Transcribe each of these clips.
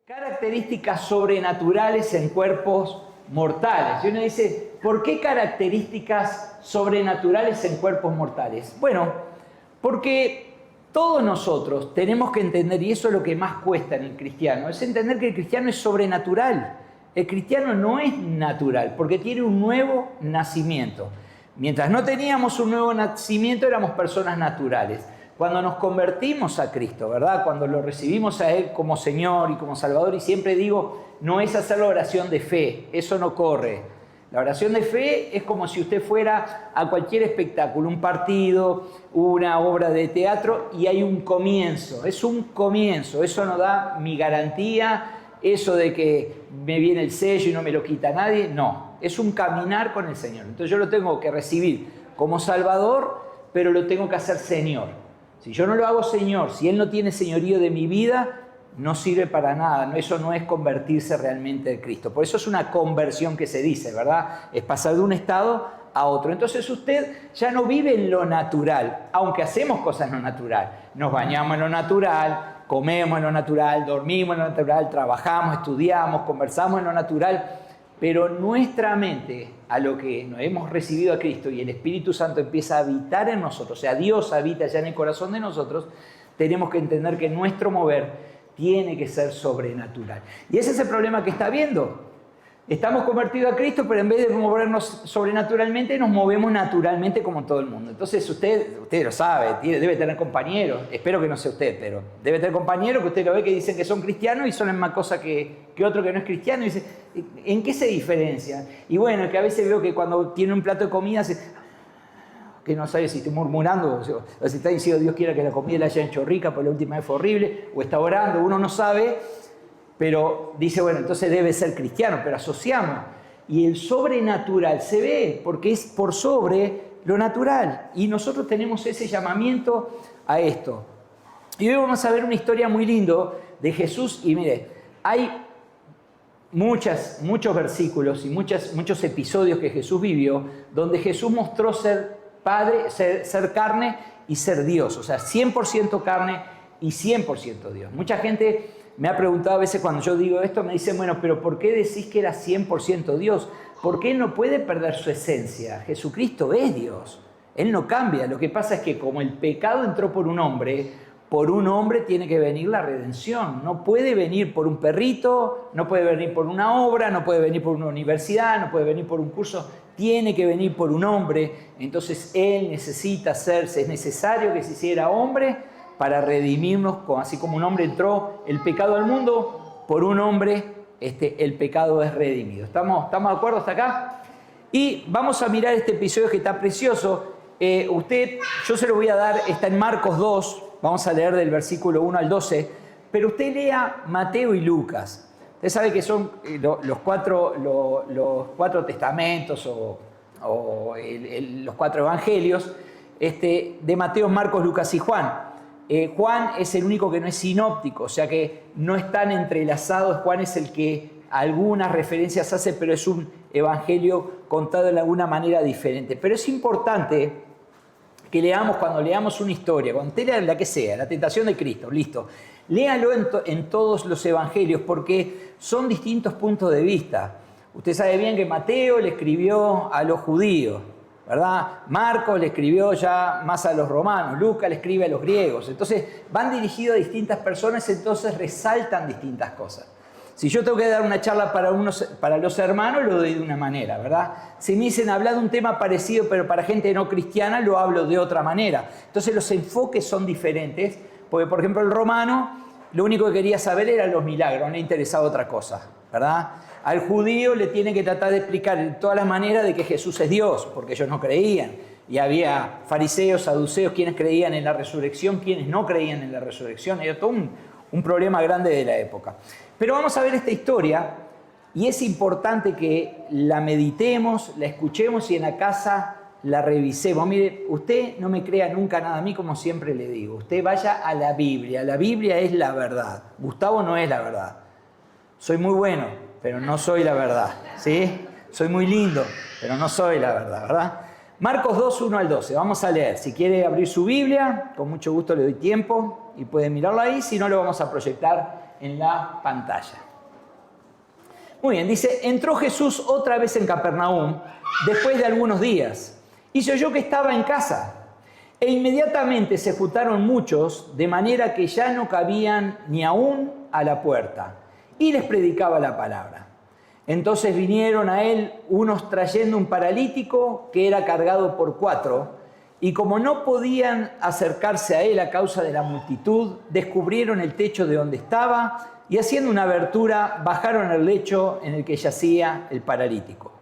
Características sobrenaturales en cuerpos mortales. Y uno dice, ¿por qué características sobrenaturales en cuerpos mortales? Bueno, porque todos nosotros tenemos que entender, y eso es lo que más cuesta en el cristiano, es entender que el cristiano es sobrenatural. El cristiano no es natural, porque tiene un nuevo nacimiento. Mientras no teníamos un nuevo nacimiento, éramos personas naturales. Cuando nos convertimos a Cristo, ¿verdad? Cuando lo recibimos a Él como Señor y como Salvador, y siempre digo, no es hacer la oración de fe, eso no corre. La oración de fe es como si usted fuera a cualquier espectáculo, un partido, una obra de teatro, y hay un comienzo, es un comienzo, eso no da mi garantía, eso de que me viene el sello y no me lo quita nadie, no, es un caminar con el Señor. Entonces yo lo tengo que recibir como Salvador, pero lo tengo que hacer Señor. Si yo no lo hago Señor, si Él no tiene señorío de mi vida, no sirve para nada. Eso no es convertirse realmente en Cristo. Por eso es una conversión que se dice, ¿verdad? Es pasar de un estado a otro. Entonces usted ya no vive en lo natural, aunque hacemos cosas no natural. Nos bañamos en lo natural, comemos en lo natural, dormimos en lo natural, trabajamos, estudiamos, conversamos en lo natural. Pero nuestra mente, a lo que nos hemos recibido a Cristo y el Espíritu Santo empieza a habitar en nosotros, o sea, Dios habita ya en el corazón de nosotros, tenemos que entender que nuestro mover tiene que ser sobrenatural. Y ese es el problema que está habiendo. Estamos convertidos a Cristo, pero en vez de movernos sobrenaturalmente, nos movemos naturalmente como todo el mundo. Entonces usted lo sabe, debe tener compañeros, espero que no sea usted, pero debe tener compañeros que usted lo ve que dicen que son cristianos y son la misma cosa que otro que no es cristiano. Y dice, ¿en qué se diferencian? Y bueno, que a veces veo que cuando tiene un plato de comida, que no sabe si está murmurando o si está diciendo Dios quiera que la comida la haya hecho rica, porque la última vez fue horrible, o está orando, uno no sabe. Pero dice, bueno, entonces debe ser cristiano, pero asociamos. Y el sobrenatural se ve porque es por sobre lo natural. Y nosotros tenemos ese llamamiento a esto. Y hoy vamos a ver una historia muy linda de Jesús. Y mire, hay muchos versículos y muchos episodios que Jesús vivió donde Jesús mostró ser Padre, ser carne y ser Dios. O sea, 100% carne y 100% Dios. Mucha gente me ha preguntado a veces cuando yo digo esto, me dicen, bueno, pero ¿por qué decís que era 100% Dios? Porque Él no puede perder su esencia. Jesucristo es Dios. Él no cambia. Lo que pasa es que como el pecado entró por un hombre tiene que venir la redención. No puede venir por un perrito, no puede venir por una obra, no puede venir por una universidad, no puede venir por un curso. Tiene que venir por un hombre. Entonces Él necesita hacerse, es necesario que se hiciera hombre para redimirnos, así como un hombre entró el pecado al mundo, por un hombre el pecado es redimido. ¿Estamos de acuerdo hasta acá? Y vamos a mirar este episodio que está precioso. Yo se lo voy a dar, está en Marcos 2, vamos a leer del versículo 1 al 12, pero usted lea Mateo y Lucas. Usted sabe que son los cuatro testamentos o los cuatro evangelios de Mateo, Marcos, Lucas y Juan. Juan es el único que no es sinóptico, o sea que no están entrelazados. Juan es el que algunas referencias hace, pero es un evangelio contado de alguna manera diferente. Pero es importante que leamos, cuando leamos una historia, cuando usted lea la que sea, la tentación de Cristo, listo, léalo en todos los evangelios porque son distintos puntos de vista. Usted sabe bien que Mateo le escribió a los judíos, ¿verdad? Marcos le escribió ya más a los romanos, Lucas le escribe a los griegos. Entonces van dirigidos a distintas personas, entonces resaltan distintas cosas. Si yo tengo que dar una charla para los hermanos, lo doy de una manera, ¿verdad? Si me dicen hablar de un tema parecido, pero para gente no cristiana, lo hablo de otra manera. Entonces los enfoques son diferentes, porque por ejemplo el romano lo único que quería saber eran los milagros, no le interesaba otra cosa, ¿verdad? Al judío le tiene que tratar de explicar de todas las maneras de que Jesús es Dios, porque ellos no creían. Y había fariseos, saduceos, quienes creían en la resurrección, quienes no creían en la resurrección. Era todo un problema grande de la época. Pero vamos a ver esta historia y es importante que la meditemos, la escuchemos y en la casa la revisemos. Mire, usted no me crea nunca nada a mí, como siempre le digo. Usted vaya a la Biblia. La Biblia es la verdad. Gustavo no es la verdad. Soy muy bueno, pero no soy la verdad, ¿sí? Soy muy lindo, pero no soy la verdad, ¿verdad? Marcos 2, 1 al 12, vamos a leer. Si quiere abrir su Biblia, con mucho gusto le doy tiempo y puede mirarlo ahí, si no lo vamos a proyectar en la pantalla. Muy bien, dice, entró Jesús otra vez en Capernaum después de algunos días y se oyó que estaba en casa. E inmediatamente se juntaron muchos, de manera que ya no cabían ni aún a la puerta, y les predicaba la palabra. Entonces vinieron a él unos trayendo un paralítico que era cargado por 4, y como no podían acercarse a él a causa de la multitud, descubrieron el techo de donde estaba, y haciendo una abertura, bajaron el lecho en el que yacía el paralítico.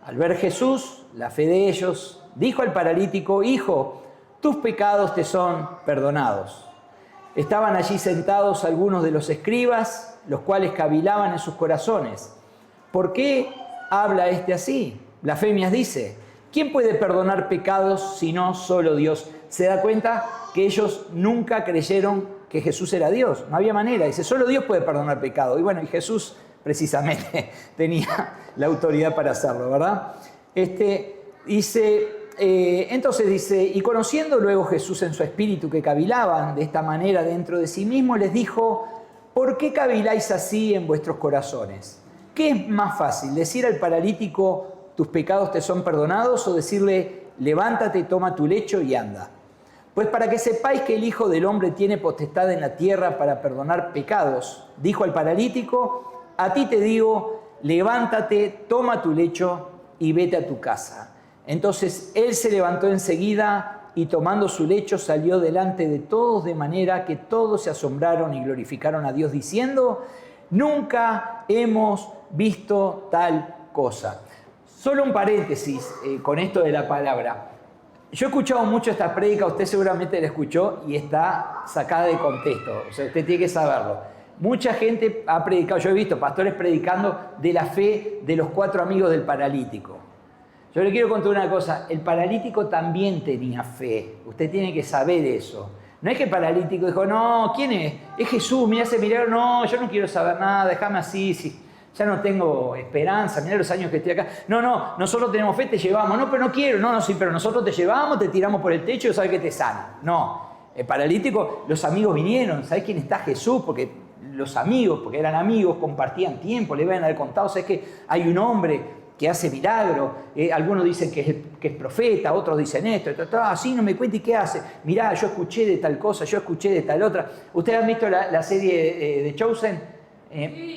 Al ver Jesús la fe de ellos, dijo al paralítico: Hijo, tus pecados te son perdonados. Estaban allí sentados algunos de los escribas, los cuales cavilaban en sus corazones. ¿Por qué habla este así? Blasfemias dice. ¿Quién puede perdonar pecados sino solo Dios? Se da cuenta que ellos nunca creyeron que Jesús era Dios. No había manera. Dice, solo Dios puede perdonar pecado. Y bueno, y Jesús precisamente tenía la autoridad para hacerlo, ¿verdad? Entonces dice, y conociendo luego Jesús en su espíritu que cavilaban de esta manera dentro de sí mismo, les dijo: ¿por qué caviláis así en vuestros corazones? ¿Qué es más fácil, decir al paralítico, tus pecados te son perdonados, o decirle, levántate, toma tu lecho y anda? Pues para que sepáis que el Hijo del Hombre tiene potestad en la tierra para perdonar pecados, dijo al paralítico, a ti te digo, levántate, toma tu lecho y vete a tu casa. Entonces él se levantó enseguida y tomando su lecho salió delante de todos, de manera que todos se asombraron y glorificaron a Dios diciendo, nunca hemos visto tal cosa. Solo un paréntesis con esto de la palabra. Yo he escuchado mucho esta prédica, usted seguramente la escuchó y está sacada de contexto, o sea, usted tiene que saberlo. Mucha gente ha predicado, yo he visto pastores predicando de la fe de los 4 amigos del paralítico. Yo le quiero contar una cosa, el paralítico también tenía fe, usted tiene que saber eso. No es que el paralítico dijo, no, ¿quién es? Es Jesús, mira ese milagro, no, yo no quiero saber nada, déjame así, sí, ya no tengo esperanza, mira los años que estoy acá. No, nosotros tenemos fe, te llevamos, no, pero no quiero, no, sí, pero nosotros te llevamos, te tiramos por el techo y sabes que te sana. No, el paralítico, los amigos vinieron, ¿sabes quién está? Jesús, porque los amigos, porque eran amigos, compartían tiempo, le iban a haber contado, ¿sabes que hay un hombre que hace milagro? Algunos dicen que es profeta, otros dicen esto, así no me cuenta y qué hace. Mirá, yo escuché de tal cosa, yo escuché de tal otra. ¿Ustedes han visto la serie de Chosen?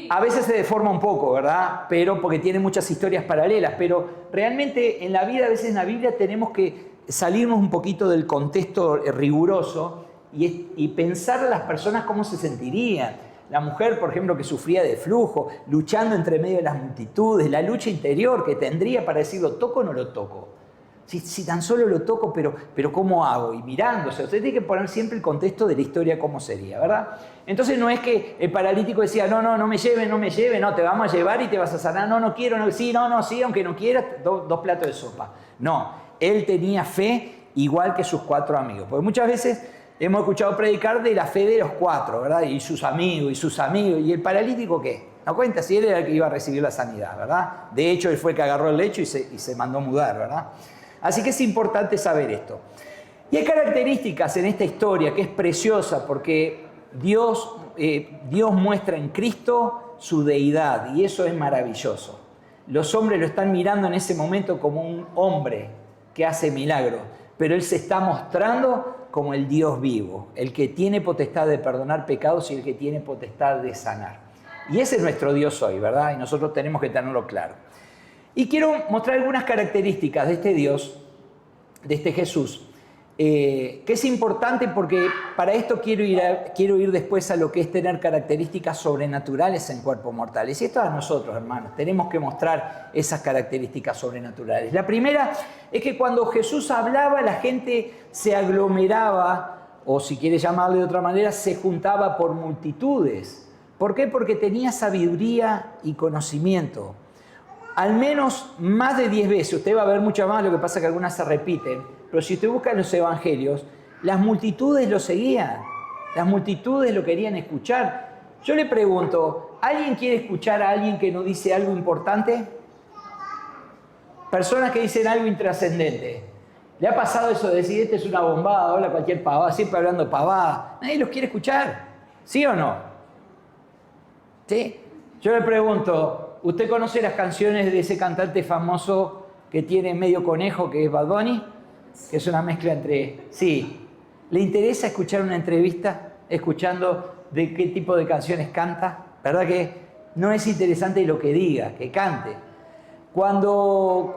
A veces se deforma un poco, ¿verdad? Pero porque tiene muchas historias paralelas, pero realmente en la vida, a veces en la Biblia tenemos que salirnos un poquito del contexto riguroso y pensar a las personas cómo se sentirían. La mujer, por ejemplo, que sufría de flujo, luchando entre medio de las multitudes, la lucha interior que tendría para decir, ¿lo toco o no lo toco? Si tan solo lo toco, pero ¿cómo hago? Y mirándose, usted tiene que poner siempre el contexto de la historia cómo sería, ¿verdad? Entonces no es que el paralítico decía, no me lleve, no, te vamos a llevar y te vas a sanar, no quiero, sí, aunque no quieras, 2 platos de sopa. No, él tenía fe igual que sus 4 amigos, porque muchas veces hemos escuchado predicar de la fe de los 4, ¿verdad? Y sus amigos, ¿y el paralítico qué? No cuenta si él era el que iba a recibir la sanidad, ¿verdad? De hecho, él fue el que agarró el lecho y se mandó mudar, ¿verdad? Así que es importante saber esto. Y hay características en esta historia que es preciosa porque Dios muestra en Cristo su deidad y eso es maravilloso. Los hombres lo están mirando en ese momento como un hombre que hace milagros, pero Él se está mostrando como el Dios vivo, el que tiene potestad de perdonar pecados y el que tiene potestad de sanar. Y ese es nuestro Dios hoy, ¿verdad? Y nosotros tenemos que tenerlo claro. Y quiero mostrar algunas características de este Dios, de este Jesús, que es importante porque para esto quiero ir después a lo que es tener características sobrenaturales en cuerpos mortales. Y esto a nosotros, hermanos, tenemos que mostrar esas características sobrenaturales. La primera es que cuando Jesús hablaba, la gente se aglomeraba, o si quiere llamarle de otra manera, se juntaba por multitudes. ¿Por qué? Porque tenía sabiduría y conocimiento. Al menos más de 10 veces, usted va a ver muchas más, lo que pasa es que algunas se repiten, pero si usted busca en los evangelios, las multitudes lo seguían, las multitudes lo querían escuchar. Yo le pregunto, ¿alguien quiere escuchar a alguien que no dice algo importante? Personas que dicen algo intrascendente. ¿Le ha pasado eso de decir, este es una bombada, habla cualquier pavada, siempre hablando pavada? Nadie los quiere escuchar, ¿sí o no? ¿Sí? Yo le pregunto, ¿usted conoce las canciones de ese cantante famoso que tiene medio conejo, que es Bad Bunny? Que es una mezcla entre... Sí. ¿Le interesa escuchar una entrevista escuchando de qué tipo de canciones canta? ¿Verdad que no es interesante lo que diga, que cante? Cuando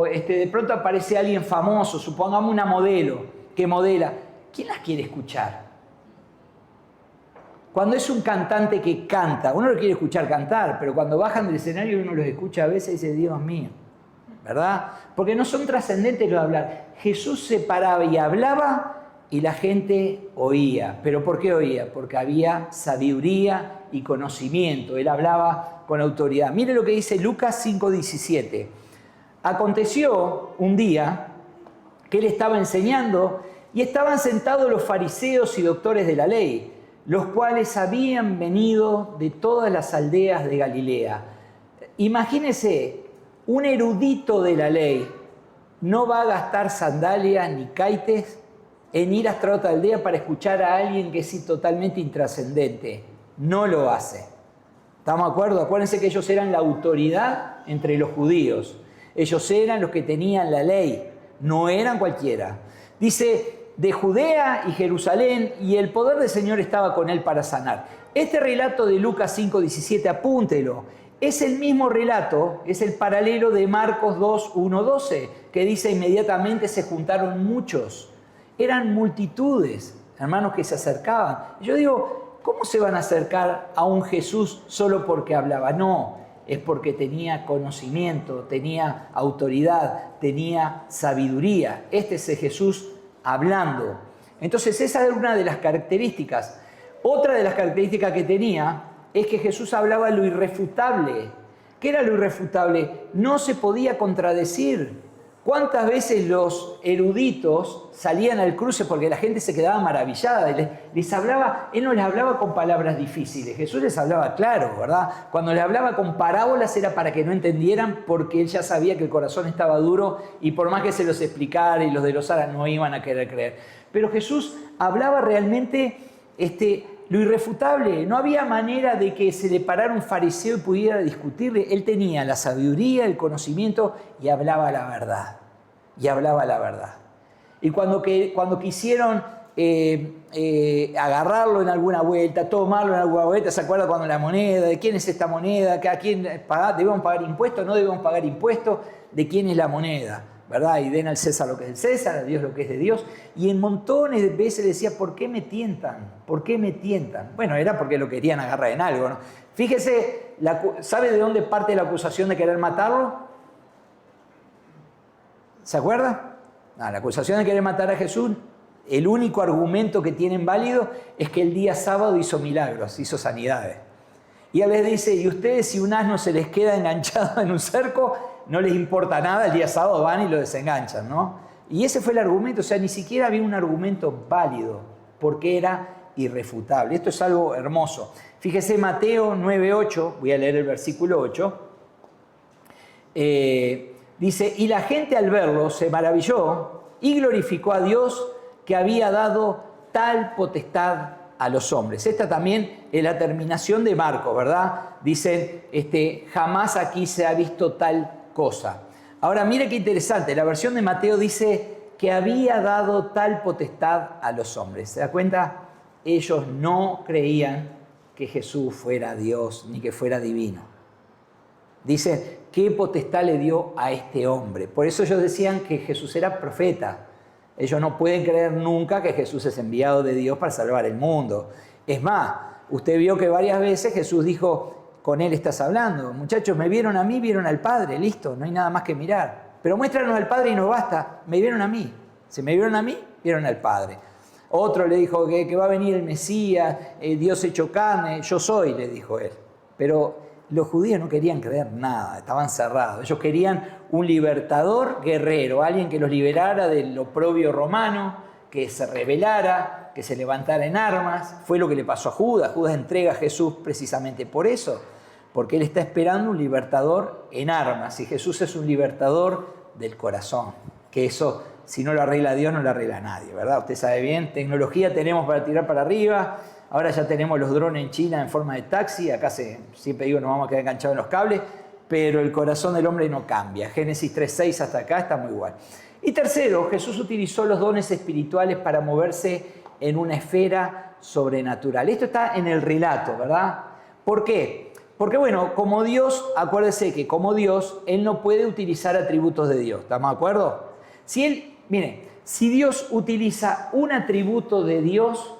de pronto aparece alguien famoso, supongamos una modelo que modela, ¿quién las quiere escuchar? Cuando es un cantante que canta, uno lo quiere escuchar cantar, pero cuando bajan del escenario uno los escucha a veces y dice, Dios mío, ¿verdad? Porque no son trascendentes los de hablar. Jesús se paraba y hablaba y la gente oía. ¿Pero por qué oía? Porque había sabiduría y conocimiento. Él hablaba con autoridad. Mire lo que dice Lucas 5:17. Aconteció un día que él estaba enseñando y estaban sentados los fariseos y doctores de la ley, los cuales habían venido de todas las aldeas de Galilea. Imagínense, un erudito de la ley no va a gastar sandalias ni caites en ir hasta otra aldea para escuchar a alguien que es totalmente intrascendente. No lo hace. ¿Estamos de acuerdo? Acuérdense que ellos eran la autoridad entre los judíos. Ellos eran los que tenían la ley, no eran cualquiera. Dice, de Judea y Jerusalén, y el poder del Señor estaba con él para sanar. Este relato de Lucas 5:17, apúntelo, es el mismo relato, es el paralelo de Marcos 2:1-12, que dice inmediatamente se juntaron muchos. Eran multitudes, hermanos, que se acercaban. Yo digo, ¿cómo se van a acercar a un Jesús solo porque hablaba? No, es porque tenía conocimiento, tenía autoridad, tenía sabiduría. Este es el Jesús hablando. Entonces esa era una de las características. Otra de las características que tenía es que Jesús hablaba lo irrefutable. ¿Qué era lo irrefutable? No se podía contradecir. ¿Cuántas veces los eruditos salían al cruce porque la gente se quedaba maravillada? Les hablaba, él no les hablaba con palabras difíciles, Jesús les hablaba claro, ¿verdad? Cuando les hablaba con parábolas era para que no entendieran, porque él ya sabía que el corazón estaba duro y por más que se los explicara y los desglosara no iban a querer creer. Pero Jesús hablaba realmente lo irrefutable. No había manera de que se le parara un fariseo y pudiera discutirle. Él tenía la sabiduría, el conocimiento y hablaba la verdad. Y hablaba la verdad. Y cuando quisieron agarrarlo en alguna vuelta, tomarlo en alguna vuelta, ¿se acuerda cuando la moneda? ¿De quién es esta moneda? ¿A quién debemos pagar impuestos? ¿No debemos pagar impuestos? ¿De quién es la moneda? ¿Verdad? Y den al César lo que es del César, a Dios lo que es de Dios. Y en montones de veces decía, ¿por qué me tientan? ¿Por qué me tientan? Bueno, era porque lo querían agarrar en algo, ¿no? Fíjese, ¿sabe de dónde parte la acusación de querer matarlo? ¿Se acuerda? La acusación de querer matar a Jesús, el único argumento que tienen válido es que el día sábado hizo milagros, hizo sanidades. Y él les dice, y ustedes si un asno se les queda enganchado en un cerco, no les importa nada, el día sábado van y lo desenganchan, ¿no? Y ese fue el argumento, o sea, ni siquiera había un argumento válido, porque era irrefutable. Esto es algo hermoso. Fíjese Mateo 9:8, voy a leer el versículo 8. Dice, y la gente al verlo se maravilló y glorificó a Dios que había dado tal potestad a los hombres. Esta también es la terminación de Marcos, ¿verdad? Dicen, jamás aquí se ha visto tal cosa. Ahora, mire qué interesante, la versión de Mateo dice que había dado tal potestad a los hombres. ¿Se da cuenta? Ellos no creían que Jesús fuera Dios ni que fuera divino. Dice, ¿qué potestad le dio a este hombre? Por eso ellos decían que Jesús era profeta. Ellos no pueden creer nunca que Jesús es enviado de Dios para salvar el mundo. Es más, usted vio que varias veces Jesús dijo, con él estás hablando. Muchachos, me vieron a mí, vieron al Padre, listo, no hay nada más que mirar. Pero muéstranos al Padre y no basta, me vieron a mí. Si me vieron a mí, vieron al Padre. Otro le dijo que va a venir el Mesías, Dios hecho carne, yo soy, le dijo él. Pero los judíos no querían creer nada, estaban cerrados. Ellos querían un libertador guerrero, alguien que los liberara del oprobio romano, que se rebelara, que se levantara en armas. Fue lo que le pasó a Judas. Judas entrega a Jesús precisamente por eso, porque él está esperando un libertador en armas. Y Jesús es un libertador del corazón, que eso si no lo arregla Dios, no lo arregla nadie, ¿verdad? Usted sabe bien, tecnología tenemos para tirar para arriba, ahora ya tenemos los drones en China en forma de taxi, acá siempre digo, nos vamos a quedar enganchados en los cables, pero el corazón del hombre no cambia. Génesis 3:6 hasta acá está muy igual. Y tercero, Jesús utilizó los dones espirituales para moverse en una esfera sobrenatural. Esto está en el relato, ¿verdad? ¿Por qué? Porque bueno, como Dios, acuérdese que como Dios, Él no puede utilizar atributos de Dios. ¿Estamos de acuerdo? Si Dios utiliza un atributo de Dios,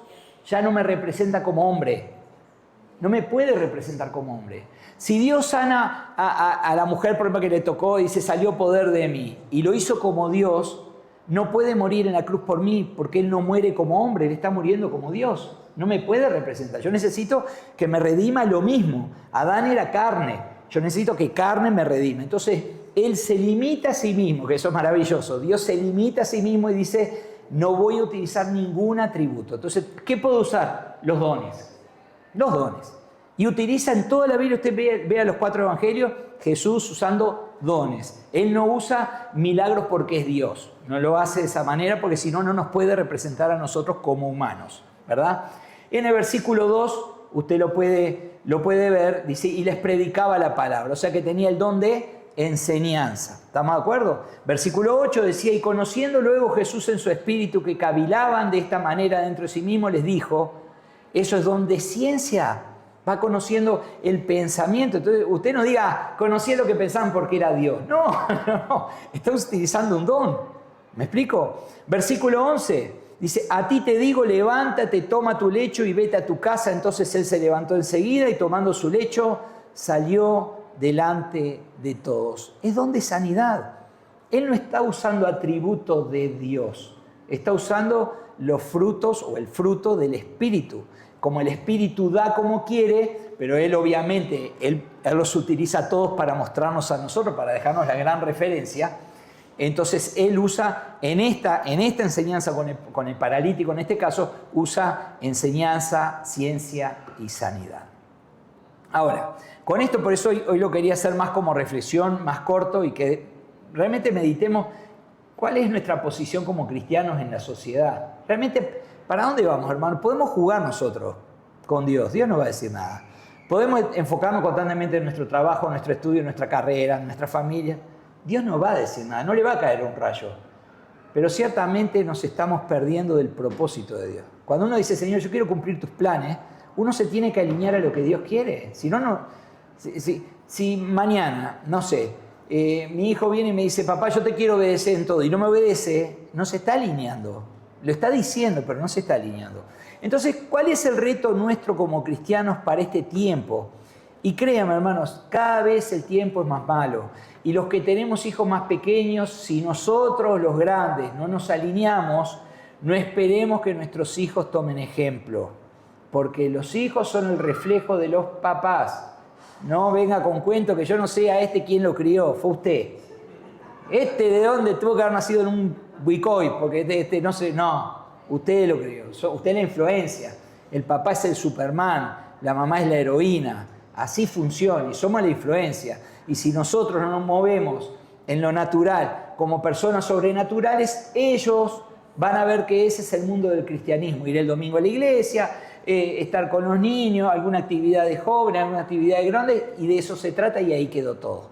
ya no me representa como hombre. No me puede representar como hombre. Si Dios sana a la mujer, por ejemplo, que le tocó y dice, salió poder de mí, y lo hizo como Dios, no puede morir en la cruz por mí, porque Él no muere como hombre, Él está muriendo como Dios. No me puede representar. Yo necesito que me redima lo mismo. Adán era carne. Yo necesito que carne me redime. Entonces, Él se limita a sí mismo, que eso es maravilloso. Dios se limita a sí mismo y dice, no voy a utilizar ningún atributo. Entonces, ¿qué puedo usar? Los dones. Los dones. Y utiliza en toda la Biblia, usted vea los 4 evangelios, Jesús usando dones. Él no usa milagros porque es Dios. No lo hace de esa manera porque si no, no nos puede representar a nosotros como humanos, ¿verdad? En el versículo 2, usted lo puede ver, dice, y les predicaba la palabra. O sea que tenía el don de enseñanza. ¿Estamos de acuerdo? Versículo 8 decía, y conociendo luego Jesús en su espíritu que cavilaban de esta manera dentro de sí mismo, les dijo, eso es don de ciencia. Va conociendo el pensamiento. Entonces, usted no diga, conocí lo que pensaban porque era Dios. No, no, está utilizando un don. ¿Me explico? Versículo 11, dice, a ti te digo, levántate, toma tu lecho y vete a tu casa. Entonces él se levantó enseguida y tomando su lecho, salió delante de todos. Es don de sanidad. Él no está usando atributos de Dios. Está usando los frutos o el fruto del Espíritu. Como el Espíritu da como quiere, pero Él obviamente, Él los utiliza todos para mostrarnos a nosotros, para dejarnos la gran referencia. Entonces Él usa en esta enseñanza con el paralítico, en este caso, usa enseñanza, ciencia y sanidad. Ahora, con esto por eso hoy lo quería hacer más como reflexión, más corto y que realmente meditemos cuál es nuestra posición como cristianos en la sociedad. Realmente, ¿para dónde vamos, hermano? Podemos jugar nosotros con Dios. Dios no va a decir nada. Podemos enfocarnos constantemente en nuestro trabajo, en nuestro estudio, en nuestra carrera, en nuestra familia. Dios no va a decir nada, no le va a caer un rayo. Pero ciertamente nos estamos perdiendo del propósito de Dios. Cuando uno dice, Señor, yo quiero cumplir tus planes, uno se tiene que alinear a lo que Dios quiere. Si no, si mañana, no sé, mi hijo viene y me dice, papá, yo te quiero obedecer en todo, y no me obedece, no se está alineando. Lo está diciendo, pero no se está alineando. Entonces, ¿cuál es el reto nuestro como cristianos para este tiempo? Y créanme, hermanos, cada vez el tiempo es más malo. Y los que tenemos hijos más pequeños, si nosotros, los grandes, no nos alineamos, no esperemos que nuestros hijos tomen ejemplo. Porque los hijos son el reflejo de los papás. No venga con cuento que yo no sé a quién lo crió, fue usted. ¿De dónde tuvo que haber nacido en un Wicoy? Porque no sé, no. Usted lo crió, usted es la influencia. El papá es el Superman, la mamá es la heroína. Así funciona y somos la influencia. Y si nosotros no nos movemos en lo natural como personas sobrenaturales, ellos van a ver que ese es el mundo del cristianismo. Ir el domingo a la iglesia, estar con los niños, alguna actividad de joven, alguna actividad de grande, y de eso se trata y ahí quedó todo.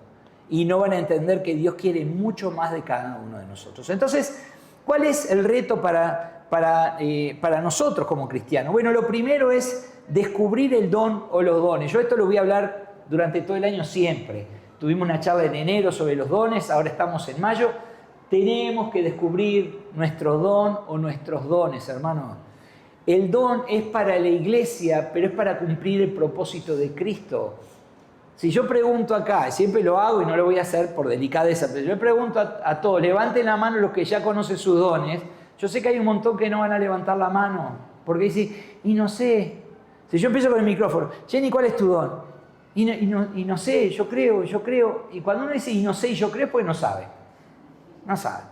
Y no van a entender que Dios quiere mucho más de cada uno de nosotros. Entonces, ¿cuál es el reto para nosotros como cristianos? Bueno, lo primero es descubrir el don o los dones. Yo esto lo voy a hablar durante todo el año siempre. Tuvimos una charla en enero sobre los dones, ahora estamos en mayo. Tenemos que descubrir nuestro don o nuestros dones, hermanos. El don es para la iglesia, pero es para cumplir el propósito de Cristo. Si yo pregunto acá, siempre lo hago y no lo voy a hacer por delicadeza, pero yo pregunto a todos, levanten la mano los que ya conocen sus dones. Yo sé que hay un montón que no van a levantar la mano, porque dicen, y no sé. Si yo empiezo con el micrófono, Jenny, ¿cuál es tu don? Y no sé, yo creo. Y cuando uno dice, y no sé, y yo creo, pues no sabe. No sabe,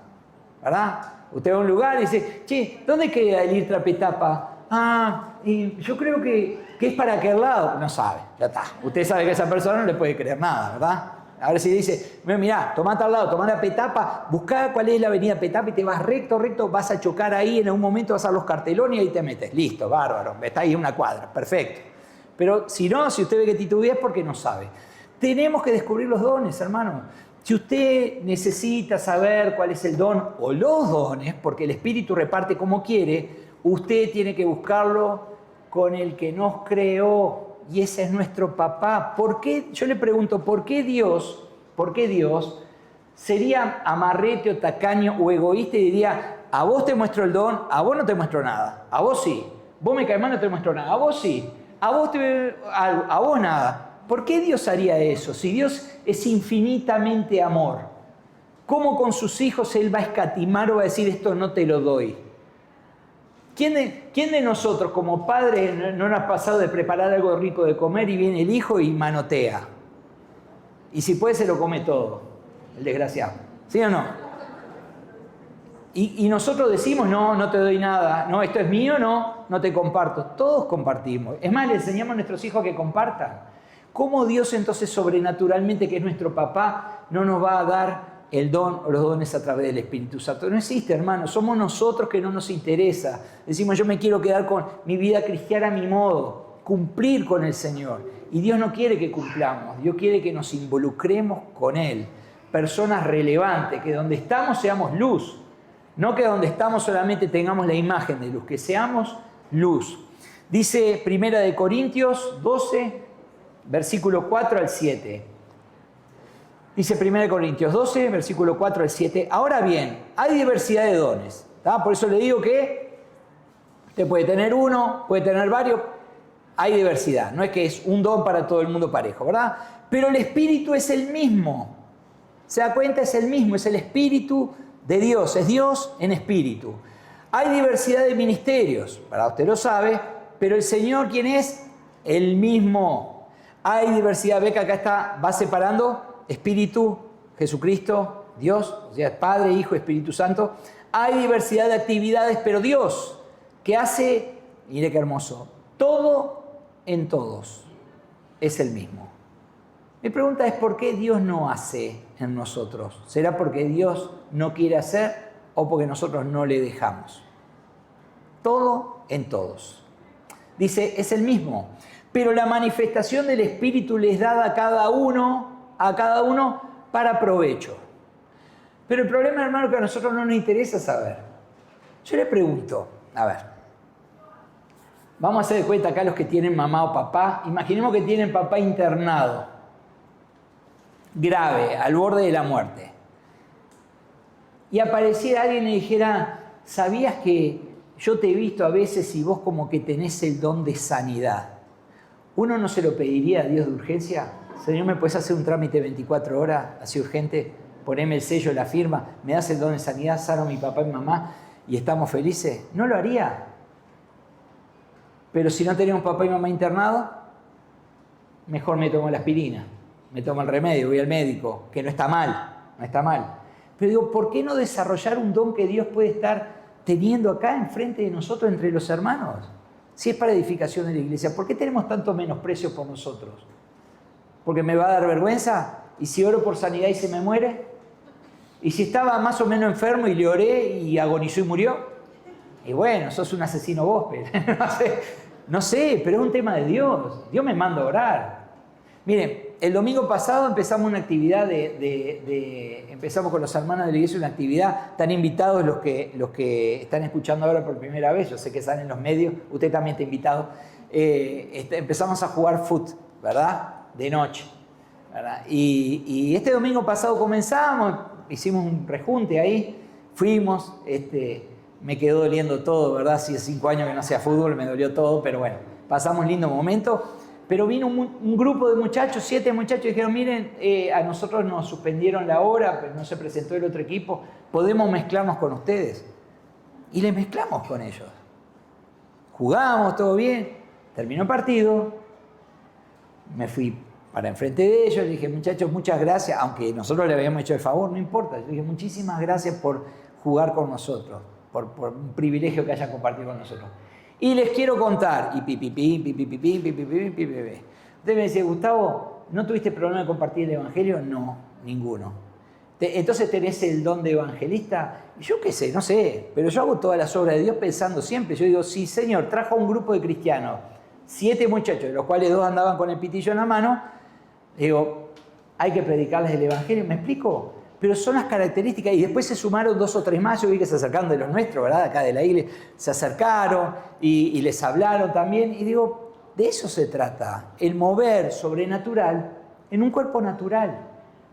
¿verdad? Usted va a un lugar y dice, che, ¿dónde queda el ir trapetapa? Y yo creo que es para aquel lado. No sabe, ya está. Usted sabe que a esa persona no le puede creer nada, ¿verdad? Ahora si dice, mirá, tomá tal lado, tomá la Petapa, buscá cuál es la avenida Petapa y te vas recto, vas a chocar ahí, en algún momento vas a los cartelones y ahí te metes. Listo, bárbaro, está ahí en una cuadra, perfecto. Pero si no, si usted ve que titubea es porque no sabe. Tenemos que descubrir los dones, hermano. Si usted necesita saber cuál es el don o los dones, porque el Espíritu reparte como quiere, usted tiene que buscarlo con el que nos creó. Y ese es nuestro papá. ¿Por qué? Yo le pregunto, ¿por qué Dios sería amarrete o tacaño o egoísta y diría, a vos te muestro el don, a vos no te muestro nada, a vos sí, vos me caes mal, no te muestro nada, a vos sí, a vos nada? ¿Por qué Dios haría eso? Si Dios es infinitamente amor, ¿cómo con sus hijos Él va a escatimar o va a decir esto no te lo doy? ¿Quién de nosotros como padres no nos ha pasado de preparar algo rico de comer y viene el hijo y manotea? Y si puede se lo come todo, el desgraciado. ¿Sí o no? Y nosotros decimos, no te doy nada, no, esto es mío, no te comparto. Todos compartimos. Es más, le enseñamos a nuestros hijos a que compartan. ¿Cómo Dios entonces sobrenaturalmente, que es nuestro papá, no nos va a dar el don o los dones a través del Espíritu Santo? No existe, hermano. Somos nosotros que no nos interesa. Decimos, yo me quiero quedar con mi vida cristiana a mi modo, cumplir con el Señor. Y Dios no quiere que cumplamos. Dios quiere que nos involucremos con Él. Personas relevantes, que donde estamos seamos luz. No que donde estamos solamente tengamos la imagen de luz, que seamos luz. Dice 1 Corintios 12, versículo 4 al 7. Dice 1 Corintios 12, versículo 4 al 7. Ahora bien, hay diversidad de dones. ¿Tá? Por eso le digo que usted puede tener uno, puede tener varios. Hay diversidad. No es que es un don para todo el mundo parejo, ¿verdad? Pero el Espíritu es el mismo. ¿Se da cuenta? Es el mismo. Es el Espíritu de Dios. Es Dios en Espíritu. Hay diversidad de ministerios. ¿Verdad? Usted lo sabe. Pero el Señor, ¿quién es? El mismo. Hay diversidad. Ve que acá va separando Espíritu, Jesucristo, Dios, o sea, Padre, Hijo, Espíritu Santo. Hay diversidad de actividades, pero Dios, que hace, mire qué hermoso, todo en todos, es el mismo. Mi pregunta es, ¿por qué Dios no hace en nosotros? ¿Será porque Dios no quiere hacer o porque nosotros no le dejamos? Todo en todos. Dice, es el mismo, pero la manifestación del Espíritu les da a cada uno para provecho. Pero el problema, hermano, es que a nosotros no nos interesa saber. Yo le pregunto, a ver, vamos a hacer de cuenta acá los que tienen mamá o papá. Imaginemos que tienen papá internado, grave, al borde de la muerte. Y apareciera alguien y dijera, ¿sabías que yo te he visto a veces y vos como que tenés el don de sanidad? ¿Uno no se lo pediría a Dios de urgencia? Señor, ¿me puedes hacer un trámite 24 horas, así urgente? Poneme el sello, la firma, me das el don de sanidad, sano a mi papá y mi mamá y estamos felices. ¿No lo haría? Pero si no tenemos papá y mamá internados, mejor me tomo la aspirina, me tomo el remedio, voy al médico, que no está mal. Pero digo, ¿por qué no desarrollar un don que Dios puede estar teniendo acá enfrente de nosotros, entre los hermanos? Si es para edificación de la iglesia, ¿por qué tenemos tanto menosprecio por nosotros? ¿Porque me va a dar vergüenza? ¿Y si oro por sanidad y se me muere? ¿Y si estaba más o menos enfermo y le oré y agonizó y murió? Y bueno, sos un asesino gospel. no sé, pero es un tema de Dios. Dios me manda a orar. Miren, el domingo pasado empezamos una actividad empezamos con los hermanos de la iglesia una actividad. Están invitados los que están escuchando ahora por primera vez. Yo sé que están en los medios. Usted también está invitado. Empezamos a jugar fútbol, ¿verdad? De noche, ¿verdad? Y este domingo pasado comenzamos, hicimos un rejunte ahí, fuimos, me quedó doliendo todo, ¿verdad? Hace 5 años que no hacía fútbol, me dolió todo, pero bueno, pasamos un lindo momento. Pero vino un grupo de muchachos, 7 muchachos, y dijeron, miren, a nosotros nos suspendieron la hora, pero no se presentó el otro equipo, podemos mezclarnos con ustedes. Y les mezclamos con ellos. Jugamos, todo bien, terminó el partido, me fui para enfrente de ellos, le dije, muchachos, muchas gracias, aunque nosotros le habíamos hecho el favor, no importa. Le dije, muchísimas gracias por jugar con nosotros, por un privilegio que hayan compartido con nosotros. Y les quiero contar, y Usted me dice, Gustavo, ¿No tuviste problema de compartir el Evangelio? No, ninguno. Entonces tenés el don de evangelista. Yo qué sé, no sé, pero yo hago todas las obras de Dios pensando siempre. Yo digo, si Señor trajo a un grupo de cristianos, 7 muchachos, de los cuales 2 andaban con el pitillo en la mano, digo, hay que predicarles el Evangelio, ¿me explico? Pero son las características, y después se sumaron 2 o 3 más, yo vi que se acercaron de los nuestros, ¿verdad? Acá de la iglesia, se acercaron y les hablaron también, y digo, de eso se trata, el mover sobrenatural en un cuerpo natural,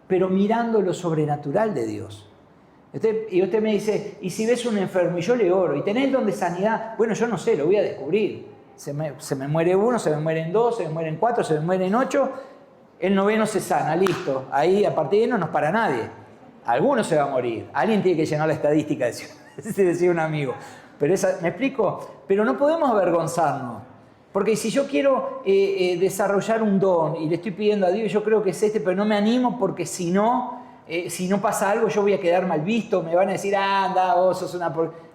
pero mirando lo sobrenatural de Dios. Y usted me dice, ¿y si ves un enfermo? Y yo le oro, ¿y tenés el don de sanidad? Bueno, yo no sé, lo voy a descubrir. Se me muere uno, se me mueren 2, se me mueren 4, se me mueren 8, el 9º se sana, listo. Ahí a partir de ahí no nos para nadie. Alguno se va a morir, alguien tiene que llenar la estadística, decía un amigo. Pero ¿me explico? Pero no podemos avergonzarnos. Porque si yo quiero desarrollar un don y le estoy pidiendo a Dios, yo creo que es pero no me animo porque si no pasa algo, yo voy a quedar mal visto, me van a decir, anda, vos sos una...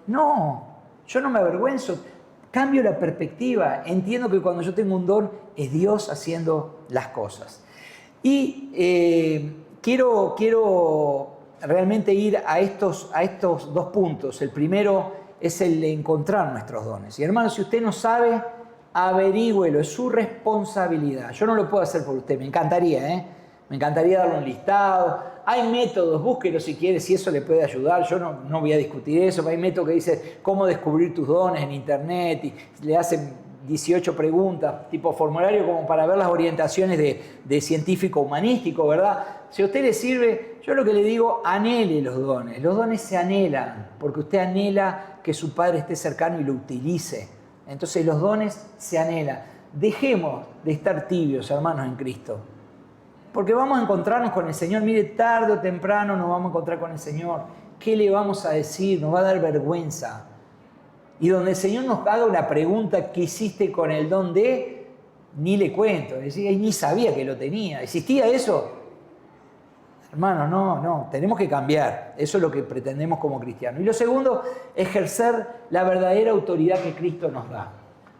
No, yo no me avergüenzo, cambio la perspectiva, entiendo que cuando yo tengo un don es Dios haciendo las cosas. Y quiero realmente ir a estos 2 puntos. El primero es el de encontrar nuestros dones. Y hermanos, si usted no sabe, averígüelo, es su responsabilidad. Yo no lo puedo hacer por usted, me encantaría, me encantaría darle un listado. Hay métodos, búsquelo si quiere, si eso le puede ayudar. Yo no voy a discutir eso. Hay métodos que dicen cómo descubrir tus dones en internet y le hacen 18 preguntas, tipo formulario, como para ver las orientaciones de científico humanístico, ¿verdad? Si a usted le sirve, yo lo que le digo, anhele los dones. Los dones se anhelan, porque usted anhela que su Padre esté cercano y lo utilice. Entonces los dones se anhelan. Dejemos de estar tibios, hermanos, en Cristo. Porque vamos a encontrarnos con el Señor. Mire, tarde o temprano nos vamos a encontrar con el Señor. ¿Qué le vamos a decir? Nos va a dar vergüenza. Y donde el Señor nos haga una pregunta, ¿qué hiciste con el don de? Ni le cuento. Es decir, ni sabía que lo tenía. ¿Existía eso? Hermanos, no. Tenemos que cambiar. Eso es lo que pretendemos como cristianos. Y lo segundo, ejercer la verdadera autoridad que Cristo nos da.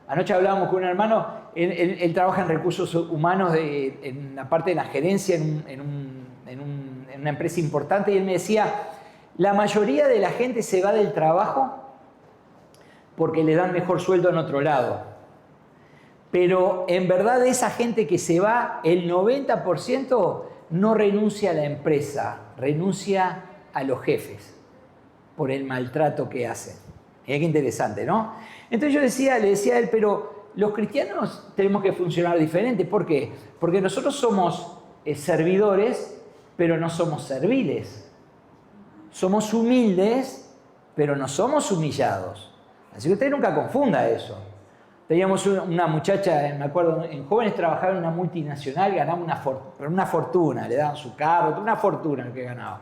Anoche hablábamos con un hermano, él trabaja en recursos humanos, en la parte de la gerencia, en una empresa importante, y él me decía, la mayoría de la gente se va del trabajo porque le dan mejor sueldo en otro lado. Pero en verdad de esa gente que se va, el 90% no renuncia a la empresa, renuncia a los jefes por el maltrato que hacen. Mira qué interesante, ¿no? Entonces le decía a él, pero los cristianos tenemos que funcionar diferente. ¿Por qué? Porque nosotros somos servidores, pero no somos serviles. Somos humildes, pero no somos humillados. Así que usted nunca confunda eso. Teníamos una muchacha, me acuerdo, en jóvenes trabajaba en una multinacional, ganaba una fortuna, le daban su carro, una fortuna lo que ganaba.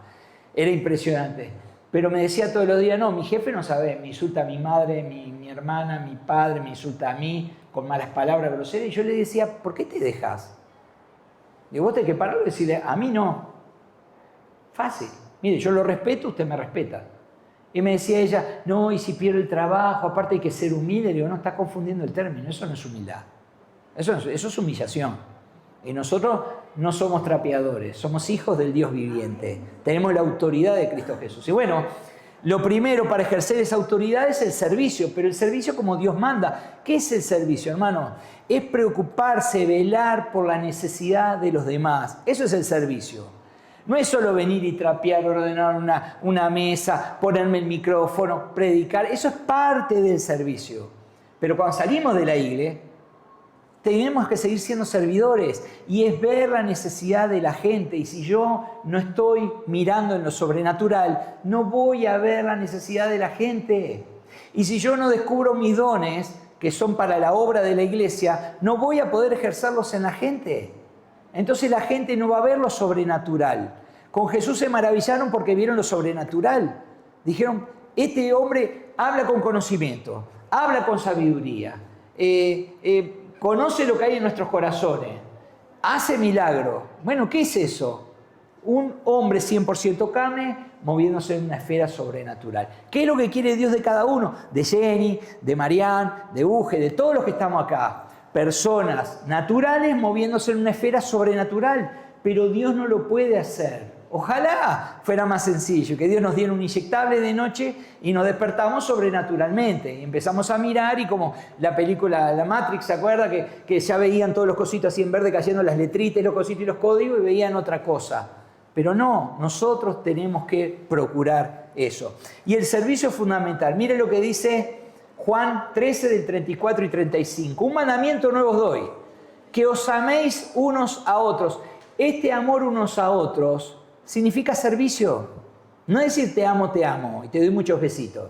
Era impresionante. Pero me decía todos los días, no, mi jefe no sabe, me insulta a mi madre, mi hermana, mi padre, me insulta a mí con malas palabras groseras. Y yo le decía, ¿por qué te dejas? Digo, vos tenés que pararlo y decirle, a mí no. Fácil. Mire, yo lo respeto, usted me respeta. Y me decía ella, no, y si pierdo el trabajo, aparte hay que ser humilde. Le digo, no, estás confundiendo el término, eso no es humildad. Eso es humillación. Y nosotros no somos trapeadores, somos hijos del Dios viviente. Tenemos la autoridad de Cristo Jesús. Y bueno, lo primero para ejercer esa autoridad es el servicio, pero el servicio como Dios manda. ¿Qué es el servicio, hermano? Es preocuparse, velar por la necesidad de los demás. Eso es el servicio. No es solo venir y trapear, ordenar una mesa, ponerme el micrófono, predicar. Eso es parte del servicio. Pero cuando salimos de la iglesia, tenemos que seguir siendo servidores y es ver la necesidad de la gente. Y si yo no estoy mirando en lo sobrenatural, no voy a ver la necesidad de la gente. Y si yo no descubro mis dones, que son para la obra de la iglesia, no voy a poder ejercerlos en la gente. Entonces la gente no va a ver lo sobrenatural. Con Jesús se maravillaron porque vieron lo sobrenatural. Dijeron, este hombre habla con conocimiento, habla con sabiduría, conoce lo que hay en nuestros corazones, hace milagros. Bueno, ¿qué es eso? Un hombre 100% carne moviéndose en una esfera sobrenatural. ¿Qué es lo que quiere Dios de cada uno? De Jenny, de Marián, de Uge, de todos los que estamos acá. personas naturales moviéndose en una esfera sobrenatural, pero Dios no lo puede hacer. Ojalá fuera más sencillo, que Dios nos diera un inyectable de noche y nos despertamos sobrenaturalmente. Y empezamos a mirar y como la película La Matrix, ¿se acuerda? Que ya veían todos los cositos así en verde cayendo, las letritas, los cositos y los códigos y veían otra cosa. Pero no, nosotros tenemos que procurar eso. Y el servicio es fundamental. Mire lo que dice Juan 13 del 34 y 35. Un mandamiento nuevo os doy, que os améis unos a otros. Este amor unos a otros significa servicio. No es decir te amo y te doy muchos besitos.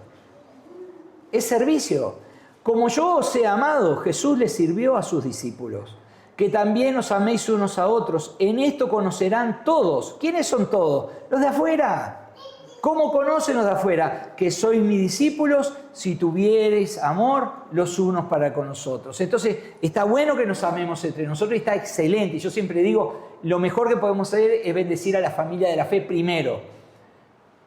Es servicio. Como yo os he amado, Jesús les sirvió a sus discípulos. Que también os améis unos a otros. En esto conocerán todos. ¿Quiénes son todos? Los de afuera. ¿Cómo conocen los de afuera? Que sois mis discípulos si tuviereis amor los unos para con nosotros. Entonces, está bueno que nos amemos entre nosotros y está excelente. Yo siempre digo, lo mejor que podemos hacer es bendecir a la familia de la fe primero.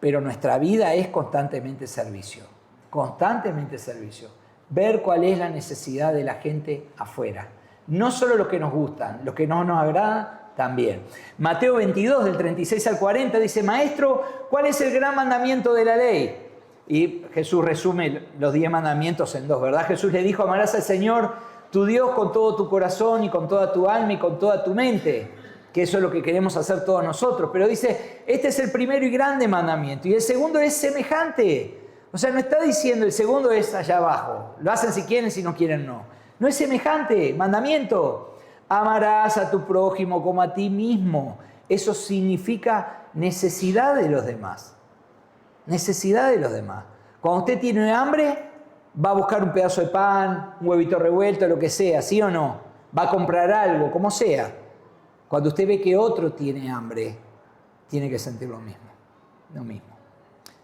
Pero nuestra vida es constantemente servicio. Constantemente servicio. Ver cuál es la necesidad de la gente afuera. No solo los que nos gustan, los que no nos agradan, también. Mateo 22, del 36 al 40, dice, Maestro, ¿cuál es el gran mandamiento de la ley? Y Jesús resume los 10 mandamientos en 2, ¿verdad? Jesús le dijo, amarás al Señor, tu Dios, con todo tu corazón y con toda tu alma y con toda tu mente, que eso es lo que queremos hacer todos nosotros. Pero dice, este es el primero y grande mandamiento. Y el segundo es semejante. O sea, no está diciendo, el segundo es allá abajo. Lo hacen si quieren, si no quieren, no. No es semejante, mandamiento. Amarás a tu prójimo como a ti mismo. Eso significa necesidad de los demás. Necesidad de los demás. Cuando usted tiene hambre, va a buscar un pedazo de pan, un huevito revuelto, lo que sea, ¿sí o no? Va a comprar algo, como sea. Cuando usted ve que otro tiene hambre, tiene que sentir lo mismo. Lo mismo.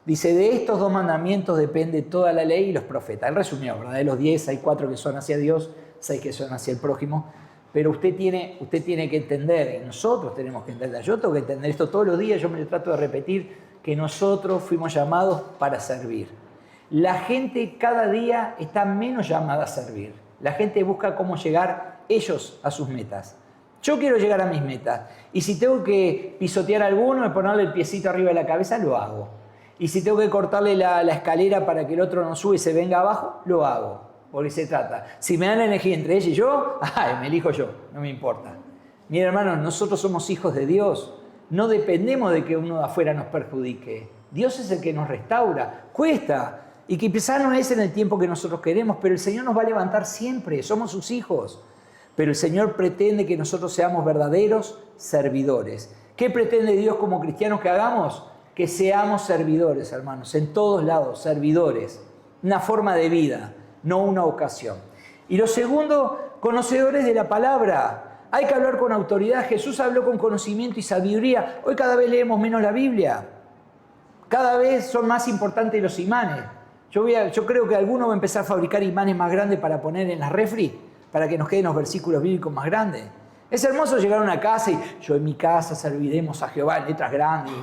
Dice, de estos 2 mandamientos depende toda la ley y los profetas. Él resumió, ¿verdad? De los 10 hay 4 que son hacia Dios, 6 que son hacia el prójimo. Pero usted tiene que entender, y nosotros tenemos que entender, yo tengo que entender esto todos los días, yo me lo trato de repetir, que nosotros fuimos llamados para servir. La gente cada día está menos llamada a servir. La gente busca cómo llegar ellos a sus metas. Yo quiero llegar a mis metas. Y si tengo que pisotear a alguno y ponerle el piecito arriba de la cabeza, lo hago. Y si tengo que cortarle la escalera para que el otro no sube y se venga abajo, lo hago. Porque se trata. Si me dan la energía entre ella y yo, me elijo yo, no me importa. Miren, hermanos, nosotros somos hijos de Dios. No dependemos de que uno de afuera nos perjudique. Dios es el que nos restaura. Cuesta. Y que quizás no es en el tiempo que nosotros queremos, pero el Señor nos va a levantar siempre. Somos sus hijos. Pero el Señor pretende que nosotros seamos verdaderos servidores. ¿Qué pretende Dios como cristianos que hagamos? Que seamos servidores, hermanos. En todos lados, servidores. Una forma de vida. No una ocasión. Y lo segundo, conocedores de la palabra. Hay que hablar con autoridad. Jesús habló con conocimiento y sabiduría. Hoy cada vez leemos menos la Biblia. Cada vez son más importantes los imanes. Yo creo que alguno va a empezar a fabricar imanes más grandes para poner en las refri, para que nos queden los versículos bíblicos más grandes. Es hermoso llegar a una casa y yo en mi casa serviremos a Jehová en letras grandes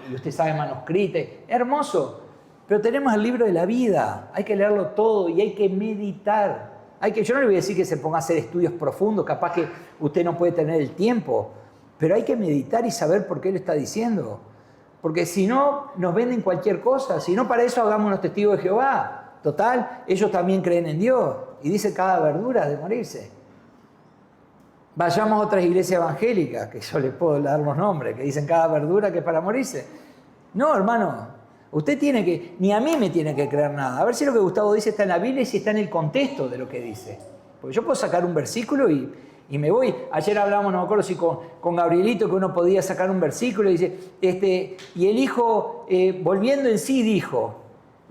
y usted sabe manuscrito. Es hermoso. Pero tenemos el libro de la vida, hay que leerlo todo y hay que meditar. Yo no le voy a decir que se ponga a hacer estudios profundos, capaz que usted no puede tener el tiempo, pero hay que meditar y saber por qué lo está diciendo. Porque si no, nos venden cualquier cosa. Si no, para eso hagamos unos testigos de Jehová. Total, ellos también creen en Dios. Y dice cada verdura de morirse. Vayamos a otras iglesias evangélicas, que yo les puedo dar los nombres, que dicen cada verdura que es para morirse. No, hermano. Usted ni a mí me tiene que creer nada. A ver si lo que Gustavo dice está en la Biblia y si está en el contexto de lo que dice. Porque yo puedo sacar un versículo y me voy. Ayer hablamos, no me acuerdo si con Gabrielito, que uno podía sacar un versículo y dice, y el hijo volviendo en sí dijo.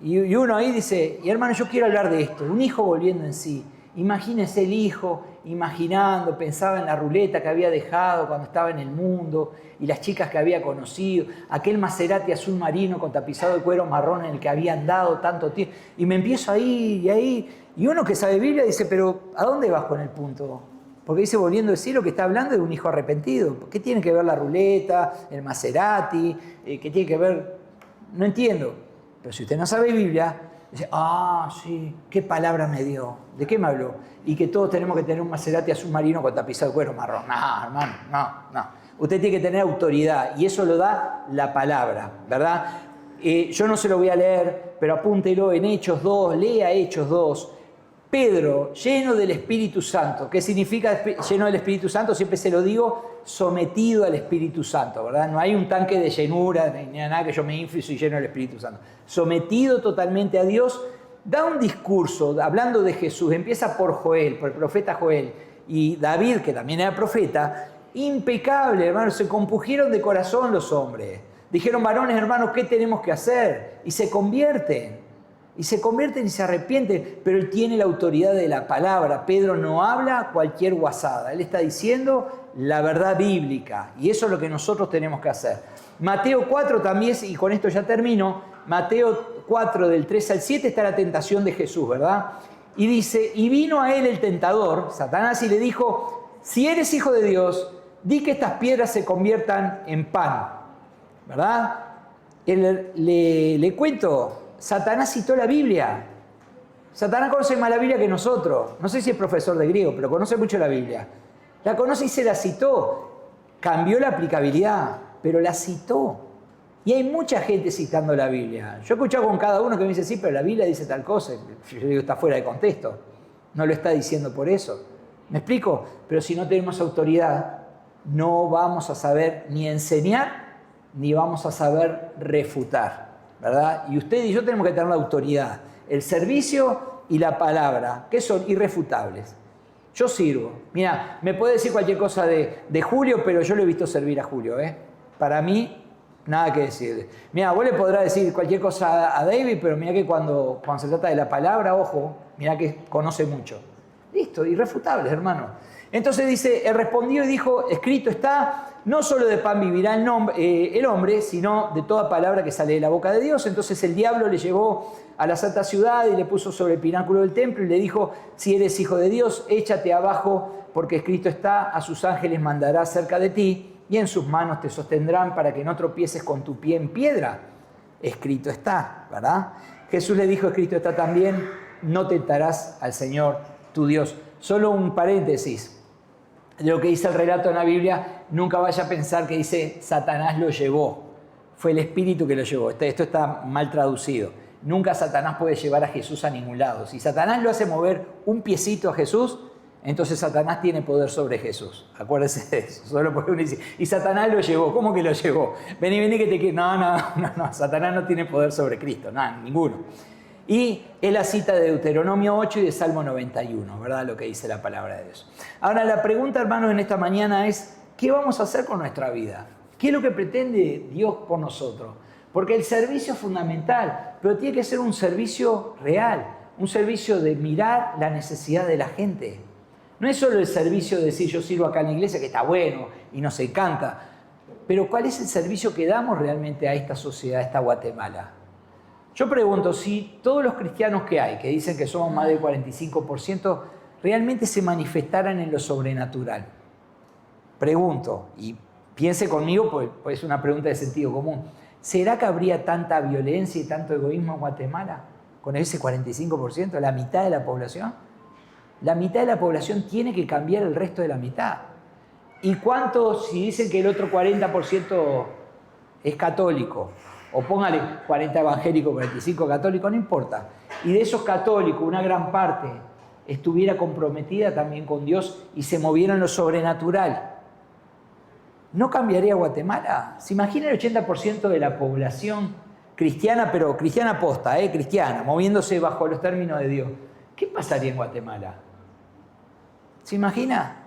Y uno ahí dice, y hermano, yo quiero hablar de esto, un hijo volviendo en sí. Imagínese el hijo imaginando, pensaba en la ruleta que había dejado cuando estaba en el mundo y las chicas que había conocido, aquel Maserati azul marino con tapizado de cuero marrón en el que había andado tanto tiempo. Y me empiezo ahí, y uno que sabe Biblia dice, pero ¿a dónde vas con el punto? Porque dice, volviendo a decir, lo que está hablando de un hijo arrepentido. ¿Qué tiene que ver la ruleta, el Maserati? ¿Qué tiene que ver? No entiendo. Pero si usted no sabe Biblia, Dice, sí, ¿qué palabra me dio? ¿De qué me habló? Y que todos tenemos que tener un Maserati azul marino con tapizado de cuero marrón. No, hermano, no. Usted tiene que tener autoridad y eso lo da la palabra, ¿verdad? Yo no se lo voy a leer, pero apúntelo en Hechos 2, lea Hechos 2. Pedro, lleno del Espíritu Santo. ¿Qué significa lleno del Espíritu Santo? Siempre se lo digo, sometido al Espíritu Santo, ¿verdad? No hay un tanque de llenura, ni nada que yo me infle y soy lleno del Espíritu Santo. Sometido totalmente a Dios, da un discurso hablando de Jesús. Empieza por Joel, por el profeta Joel. Y David, que también era profeta, impecable, hermanos. Se compugieron de corazón los hombres. Dijeron, varones, hermanos, ¿qué tenemos que hacer? Y se convierten. Y se arrepienten, pero él tiene la autoridad de la palabra. Pedro no habla cualquier guasada, él está diciendo la verdad bíblica y eso es lo que nosotros tenemos que hacer. Mateo 4 también, y con esto ya termino, Mateo 4 del 3 al 7 está la tentación de Jesús, ¿verdad? Y dice, y vino a él el tentador, Satanás, y le dijo, si eres hijo de Dios, di que estas piedras se conviertan en pan, ¿verdad? Le cuento. Satanás citó la Biblia. Satanás conoce más la Biblia que nosotros. No sé si es profesor de griego, pero conoce mucho la Biblia. La conoce y se la citó. Cambió la aplicabilidad, pero la citó. Y hay mucha gente citando la Biblia. Yo he escuchado con cada uno que me dice, sí, pero la Biblia dice tal cosa. Yo digo, está fuera de contexto. No lo está diciendo por eso. ¿Me explico? Pero si no tenemos autoridad, no vamos a saber ni enseñar, ni vamos a saber refutar. ¿Verdad? Y usted y yo tenemos que tener la autoridad, el servicio y la palabra, que son irrefutables. Yo sirvo. Mira, me puede decir cualquier cosa de Julio, pero yo lo he visto servir a Julio. Para mí, nada que decir. Mira, vos le podrás decir cualquier cosa a David, pero mira que cuando se trata de la palabra, ojo, mira que conoce mucho. Listo, irrefutables, hermano. Entonces dice, él respondió y dijo, escrito está, no solo de pan vivirá el hombre, sino de toda palabra que sale de la boca de Dios. Entonces el diablo le llevó a la santa ciudad y le puso sobre el pináculo del templo y le dijo, si eres hijo de Dios, échate abajo, porque escrito está, a sus ángeles mandará cerca de ti y en sus manos te sostendrán para que no tropieces con tu pie en piedra. Escrito está, ¿verdad? Jesús le dijo, escrito está también, no tentarás al Señor tu Dios. Solo un paréntesis. De lo que dice el relato en la Biblia, nunca vaya a pensar que dice Satanás lo llevó. Fue el Espíritu que lo llevó. Esto está mal traducido. Nunca Satanás puede llevar a Jesús a ningún lado. Si Satanás lo hace mover un piecito a Jesús, entonces Satanás tiene poder sobre Jesús. Acuérdese de eso. Solo porque uno dice, y Satanás lo llevó. ¿Cómo que lo llevó? Vení que te quiero. No. Satanás no tiene poder sobre Cristo. Nada, ninguno. Y es la cita de Deuteronomio 8 y de Salmo 91, ¿verdad? Lo que dice la palabra de Dios. Ahora, la pregunta, hermanos, en esta mañana es, ¿qué vamos a hacer con nuestra vida? ¿Qué es lo que pretende Dios por nosotros? Porque el servicio es fundamental, pero tiene que ser un servicio real, un servicio de mirar la necesidad de la gente. No es solo el servicio de decir yo sirvo acá en la iglesia, que está bueno y nos encanta, pero ¿cuál es el servicio que damos realmente a esta sociedad, a esta Guatemala? Yo pregunto, si todos los cristianos que hay, que dicen que somos más del 45%, realmente se manifestaran en lo sobrenatural. Pregunto, y piense conmigo, pues es una pregunta de sentido común. ¿Será que habría tanta violencia y tanto egoísmo en Guatemala con ese 45%, la mitad de la población? La mitad de la población tiene que cambiar el resto de la mitad. ¿Y cuántos, si dicen que el otro 40% es católico? O póngale 40 evangélicos, 45 católicos, no importa. Y de esos católicos, una gran parte estuviera comprometida también con Dios y se moviera en lo sobrenatural. ¿No cambiaría Guatemala? ¿Se imagina el 80% de la población cristiana, pero cristiana posta, cristiana, moviéndose bajo los términos de Dios? ¿Qué pasaría en Guatemala? ¿Se imagina?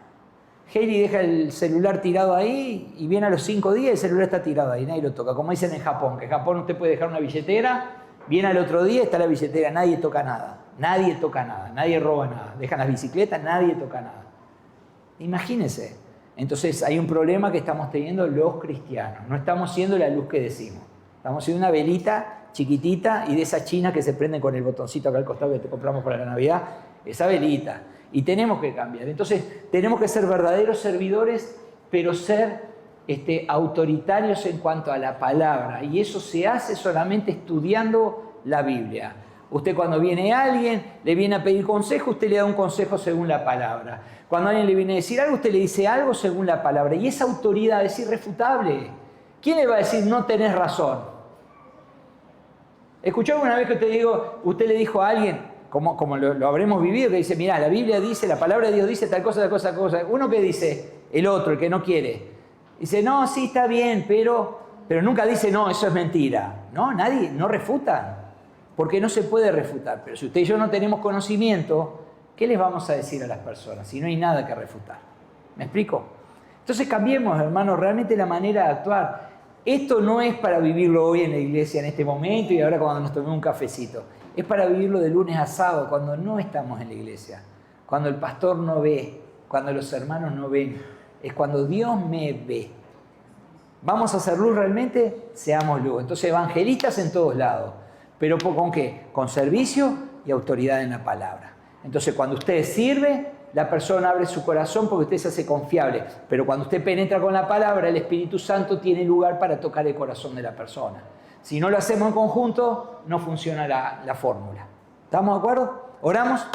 Hailey deja el celular tirado ahí y viene a los 5 días y el celular está tirado ahí, nadie lo toca. Como dicen en Japón, que en Japón usted puede dejar una billetera, viene al otro día, está la billetera, nadie toca nada, nadie roba nada. Dejan las bicicletas, nadie toca nada. Imagínense. Entonces hay un problema que estamos teniendo los cristianos. No estamos siendo la luz que decimos. Estamos siendo una velita chiquitita y de esas chinas que se prenden con el botoncito acá al costado que te compramos para la Navidad. Esa velita. Y tenemos que cambiar. Entonces, tenemos que ser verdaderos servidores, pero ser autoritarios en cuanto a la palabra. Y eso se hace solamente estudiando la Biblia. Usted cuando viene alguien, le viene a pedir consejo, usted le da un consejo según la palabra. Cuando alguien le viene a decir algo, usted le dice algo según la palabra. Y esa autoridad es irrefutable. ¿Quién le va a decir no tenés razón? ¿Escuchó alguna vez que usted le dijo a alguien, como lo habremos vivido, que dice, mirá, la Biblia dice, la palabra de Dios dice tal cosa, tal cosa, tal cosa? Uno que dice, el otro, el que no quiere. Dice, no, sí, está bien, pero nunca dice, no, eso es mentira. No, nadie, no refuta. Porque no se puede refutar. Pero si usted y yo no tenemos conocimiento, ¿qué les vamos a decir a las personas si no hay nada que refutar? ¿Me explico? Entonces cambiemos, hermanos, realmente la manera de actuar. Esto no es para vivirlo hoy en la iglesia, en este momento y ahora cuando nos tomemos un cafecito. Es para vivirlo de lunes a sábado, cuando no estamos en la iglesia. Cuando el pastor no ve, cuando los hermanos no ven. Es cuando Dios me ve. ¿Vamos a hacer luz realmente? Seamos luz. Entonces, evangelistas en todos lados. ¿Pero con qué? Con servicio y autoridad en la palabra. Entonces, cuando usted sirve, la persona abre su corazón porque usted se hace confiable. Pero cuando usted penetra con la palabra, el Espíritu Santo tiene lugar para tocar el corazón de la persona. Si no lo hacemos en conjunto, no funciona la fórmula. ¿Estamos de acuerdo? ¿Oramos?